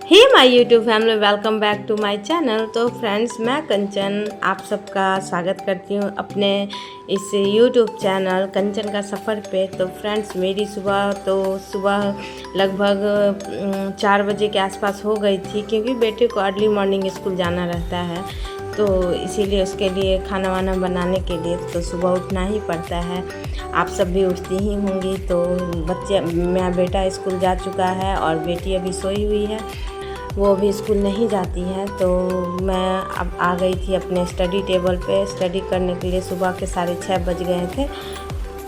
Hey my YouTube family, welcome back to my channel. तो friends, मैं कंचन आप सबका स्वागत करती हूँ अपने इस यूट्यूब चैनल कंचन का सफ़र पे। तो फ्रेंड्स, मेरी सुबह लगभग 4 बजे के आसपास हो गई थी, क्योंकि बेटे को अर्ली मॉर्निंग स्कूल जाना रहता है। तो इसीलिए उसके लिए खाना वाना बनाने के लिए तो सुबह उठना ही पड़ता है। आप सब भी उठती ही होंगी। तो मेरा बेटा स्कूल जा चुका है और बेटी अभी सोई हुई है, वो अभी स्कूल नहीं जाती है। तो मैं अब आ गई थी अपने स्टडी टेबल पे स्टडी करने के लिए। सुबह के 6:30 बज गए थे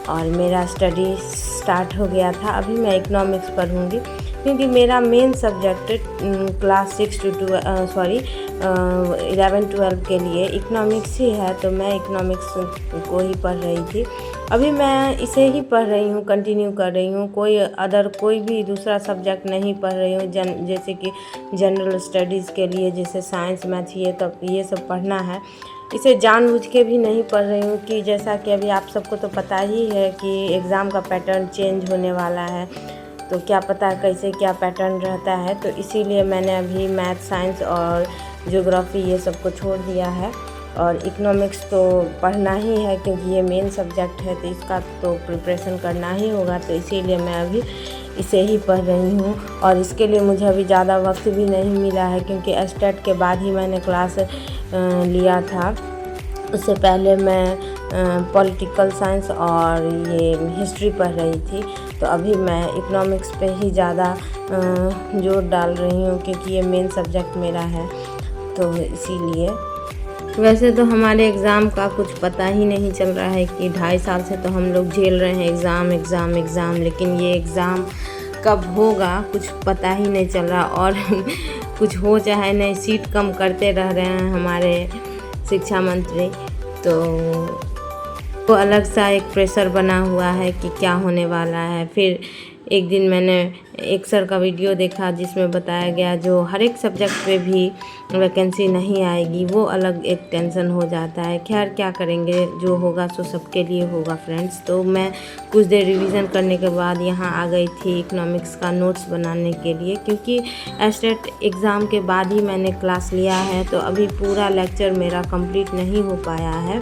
और मेरा स्टडी स्टार्ट हो गया था। अभी मैं इकोनॉमिक्स पढ़ूँगी, क्योंकि मेरा मेन सब्जेक्ट क्लास 11-12 के लिए इकोनॉमिक्स ही है। तो मैं इकोनॉमिक्स को ही पढ़ रही थी। अभी मैं इसे ही पढ़ रही हूँ, कंटिन्यू कर रही हूँ। कोई भी दूसरा सब्जेक्ट नहीं पढ़ रही हूँ। जैसे कि जनरल स्टडीज़ के लिए, जैसे साइंस मैथ ये सब पढ़ना है, इसे जानबूझ के भी नहीं पढ़ रही हूँ। कि जैसा कि अभी आप सबको तो पता ही है कि एग्ज़ाम का पैटर्न चेंज होने वाला है, तो क्या पता कैसे क्या पैटर्न रहता है। तो इसीलिए मैंने अभी मैथ, साइंस और ज्योग्राफी ये सब को छोड़ दिया है। और इकोनॉमिक्स तो पढ़ना ही है, क्योंकि ये मेन सब्जेक्ट है, तो इसका तो प्रिपरेशन करना ही होगा। तो इसीलिए मैं अभी इसे ही पढ़ रही हूँ। और इसके लिए मुझे अभी ज़्यादा वक्त भी नहीं मिला है, क्योंकि एस्टेट के बाद ही मैंने क्लास लिया था। उससे पहले मैं पॉलिटिकल साइंस और ये हिस्ट्री पढ़ रही थी। तो अभी मैं इकोनॉमिक्स पे ही ज़्यादा जोर डाल रही हूँ, क्योंकि ये मेन सब्जेक्ट मेरा है। तो इसीलिए वैसे तो हमारे एग्ज़ाम का कुछ पता ही नहीं चल रहा है कि 2.5 साल से तो हम लोग झेल रहे हैं एग्ज़ाम, लेकिन ये एग्ज़ाम कब होगा कुछ पता ही नहीं चल रहा। और कुछ हो चाहे नहीं, सीट कम करते रह रहे हैं हमारे शिक्षा मंत्री। तो अलग सा एक प्रेशर बना हुआ है कि क्या होने वाला है। फिर एक दिन मैंने एक सर का वीडियो देखा, जिसमें बताया गया जो हर एक सब्जेक्ट पे भी वैकेंसी नहीं आएगी, वो अलग एक टेंशन हो जाता है। खैर, क्या करेंगे, जो होगा सो सबके लिए होगा फ्रेंड्स। तो मैं कुछ देर रिवीजन करने के बाद यहाँ आ गई थी इकोनॉमिक्स का नोट्स बनाने के लिए, क्योंकि एस्टेट एग्ज़ाम के बाद ही मैंने क्लास लिया है। तो अभी पूरा लेक्चर मेरा कंप्लीट नहीं हो पाया है।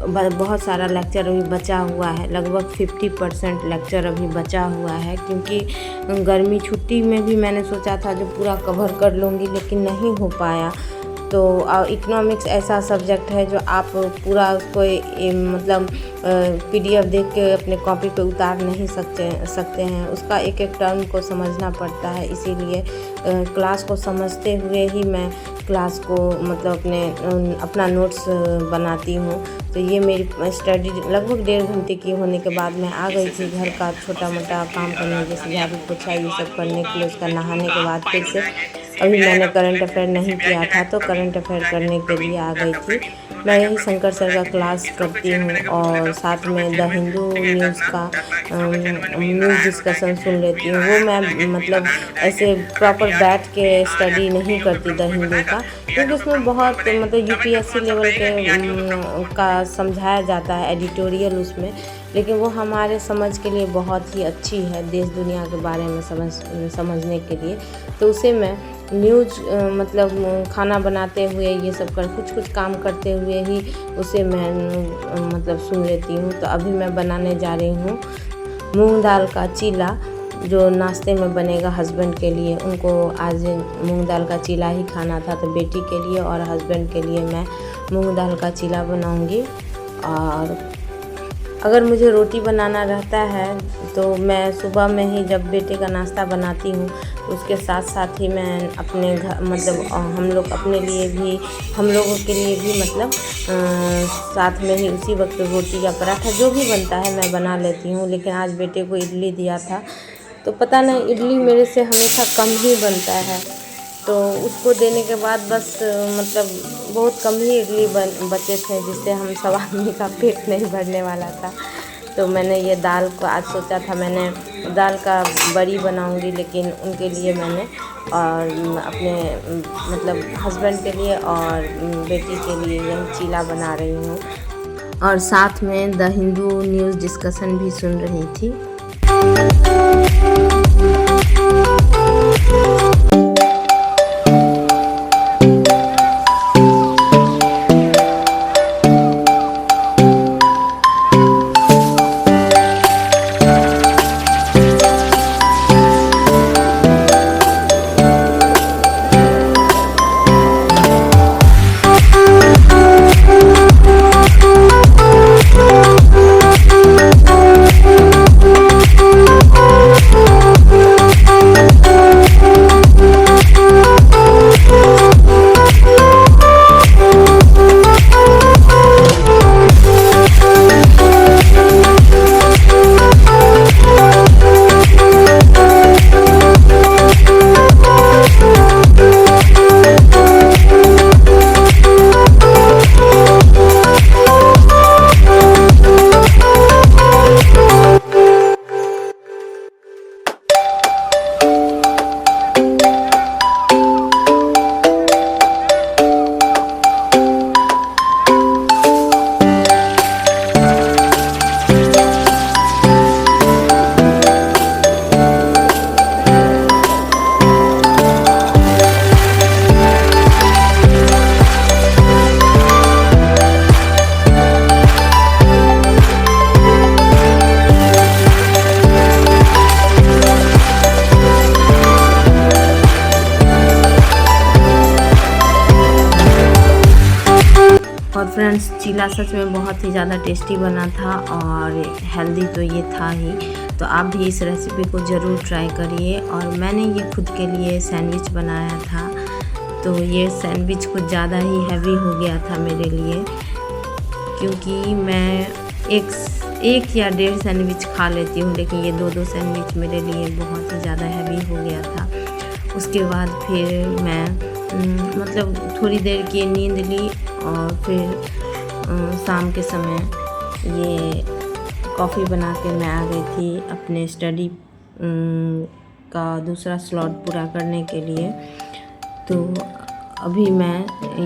बहुत सारा लेक्चर अभी बचा हुआ है, लगभग 50% लेक्चर अभी बचा हुआ है। क्योंकि गर्मी छुट्टी में भी मैंने सोचा था जो पूरा कवर कर लूँगी, लेकिन नहीं हो पाया। तो इकोनॉमिक्स ऐसा सब्जेक्ट है जो आप पूरा उसको मतलब PDF देख के अपने कॉपी पे उतार नहीं सकते हैं। उसका एक एक टर्म को समझना पड़ता है। इसीलिए क्लास को समझते हुए ही मैं क्लास को मतलब अपना नोट्स बनाती हूँ। तो ये मेरी स्टडी लगभग 1.5 घंटे की होने के बाद मैं आ गई थी घर का छोटा मोटा काम करने, जैसे झाड़ू पोछा ये सब करने के लिए। उसका नहाने के बाद फिर से अभी मैंने करंट अफेयर नहीं किया था, तो करंट अफेयर करने के लिए आ गई थी। मैं यही शंकर सर का क्लास करती हूँ और साथ में द हिंदू न्यूज़ का न्यूज़ डिस्कशन सुन लेती हूँ। वो मैं मतलब ऐसे प्रॉपर बैठ के स्टडी नहीं करती द हिंदू का, क्योंकि उसमें बहुत मतलब UPSC लेवल के का समझाया जाता है एडिटोरियल उसमें। लेकिन वो हमारे समझ के लिए बहुत ही अच्छी है, देश दुनिया के बारे में समझने के लिए। तो उसे मैं न्यूज़ मतलब खाना बनाते हुए ये सब कुछ काम करते हुए ही उसे मैं मतलब सुन लेती हूँ। तो अभी मैं बनाने जा रही हूँ मूंग दाल का चीला, जो नाश्ते में बनेगा हस्बैंड के लिए। उनको आज मूंग दाल का चीला ही खाना था, तो बेटी के लिए और हस्बैंड के लिए मैं मूंग दाल का चीला बनाऊंगी। और अगर मुझे रोटी बनाना रहता है तो मैं सुबह में ही जब बेटे का नाश्ता बनाती हूँ, तो उसके साथ साथ ही मैं अपने घर मतलब हम लोगों के लिए भी मतलब साथ में ही उसी वक्त रोटी या पराठा जो भी बनता है मैं बना लेती हूँ। लेकिन आज बेटे को इडली दिया था, तो पता नहीं इडली मेरे से हमेशा कम ही बनता है। तो उसको देने के बाद बस मतलब बहुत कम ही इडली बचे थे, जिससे हम सब आदमी का पेट नहीं भरने वाला था। तो मैंने ये दाल को आज सोचा था, मैंने दाल का बड़ी बनाऊंगी, लेकिन उनके लिए मैंने और अपने मतलब हस्बैंड के लिए और बेटी के लिए यही चीला बना रही हूँ। और साथ में द हिंदू न्यूज़ डिस्कशन भी सुन रही थी। फ्रेंड्स, चीला सच में बहुत ही ज़्यादा टेस्टी बना था और हेल्दी तो ये था ही। तो आप भी इस रेसिपी को ज़रूर ट्राई करिए। और मैंने ये खुद के लिए सैंडविच बनाया था, तो ये सैंडविच कुछ ज़्यादा ही हैवी हो गया था मेरे लिए, क्योंकि मैं एक या 1.5 सैंडविच खा लेती हूँ, लेकिन ये 2-2 सैंडविच मेरे लिए बहुत ही ज़्यादा हैवी हो गया था। उसके बाद फिर मैं मतलब थोड़ी देर की नींद ली और फिर शाम के समय ये कॉफ़ी बना के मैं आ गई थी अपने स्टडी का दूसरा स्लॉट पूरा करने के लिए। तो अभी मैं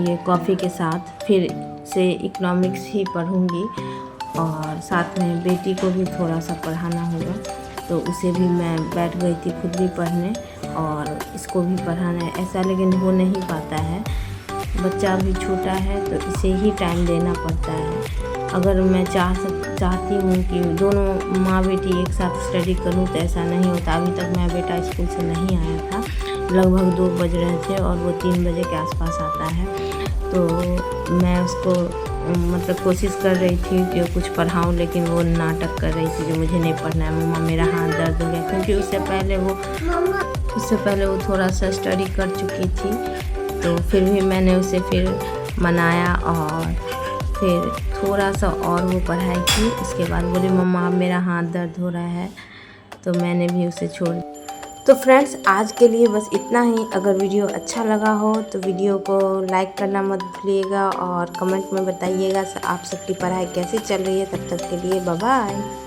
ये कॉफ़ी के साथ फिर से इकोनॉमिक्स ही पढ़ूँगी और साथ में बेटी को भी थोड़ा सा पढ़ाना होगा, तो उसे भी मैं बैठ गई थी खुद भी पढ़ने और इसको भी पढ़ाना है ऐसा, लेकिन हो नहीं पाता है, बच्चा भी छोटा है तो इसे ही टाइम देना पड़ता है। अगर मैं चाहती हूँ कि दोनों माँ बेटी एक साथ स्टडी करूँ तो ऐसा नहीं होता। अभी तक मेरा बेटा स्कूल से नहीं आया था, लगभग 2 बज रहे थे और वो 3 बजे के आसपास आता है। तो मैं उसको मतलब कोशिश कर रही थी कि कुछ पढ़ाऊँ, लेकिन वो नाटक कर रही थी जो मुझे नहीं पढ़ना है, मम्मा मेरा हाथ दर्द हो गया, क्योंकि उससे पहले वो थोड़ा सा स्टडी कर चुकी थी। तो फिर भी मैंने उसे फिर मनाया और फिर थोड़ा सा और वो पढ़ाई की। उसके बाद बोली मम्मा मेरा हाथ दर्द हो रहा है, तो मैंने भी उसे छोड़। तो फ्रेंड्स, आज के लिए बस इतना ही। अगर वीडियो अच्छा लगा हो तो वीडियो को लाइक करना मत भूलिएगा और कमेंट में बताइएगा आप सबकी पढ़ाई कैसे चल रही है। तब तक के लिए बाय बाय।